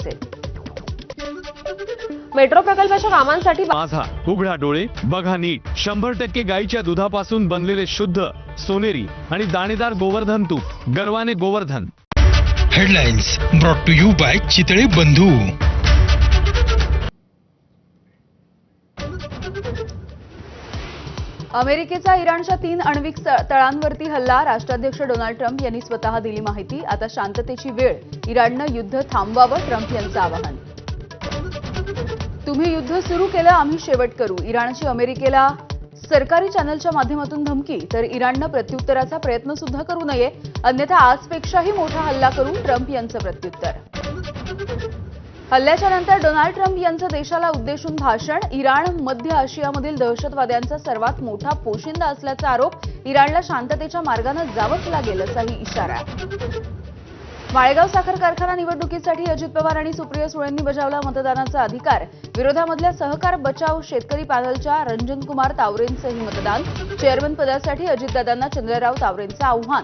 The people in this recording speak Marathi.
असेल। मेट्रो प्रकल्पाच्या कामांसाठी माझा उघडा डोळे बघा नीट 100% गाईच्या दुधापासून बनलेले शुद्ध सोनेरी आणि दाणेदार गोवर्धन तूप गर्वाने Govardhan. Headlines brought to you by Chitale Bandhu. अमेरिकेचा इराणच्या 3 आण्विक तळांवरती हल्ला। राष्ट्राध्यक्ष डोनाल्ड ट्रम्प यांनी स्वतः दिली माहिती। आता शांततेची वेळ, इराणनं युद्ध थांबवावं, ट्रम्प यांचं आवाहन। तुम्ही युद्ध सुरू केलं, आम्ही शेवट करू, इराणची अमेरिकेला सरकारी चॅनलच्या माध्यमातून धमकी। तर इराणनं प्रत्युत्तराचा प्रयत्न सुद्धा करू नये, अन्यथा आजपेक्षाही मोठा हल्ला करू, ट्रम्प यांचं प्रत्युत्तर। हल्ल्याच्या नंतर डोनाल्ड ट्रम्प यांचं देशाला उद्देशून भाषण। इराण मध्य आशियामधील दहशतवाद्यांचा सर्वात मोठा पोशिंदा असल्याचा आरोप। इराणला शांततेच्या मार्गाने जावंच लागेल असाही इशारा। माळेगाव साखर कारखाना निवडणुकीसाठी अजित पवार आणि सुप्रिया सुळेंनी बजावला मतदानाचा अधिकार। विरोधामधल्या सहकार बचाव शेतकरी पॅनलच्या रंजनकुमार तावरेंचंही मतदान। चेअरमन पदासाठी अजितदादांना चंद्रराव तावरेंचं आव्हान।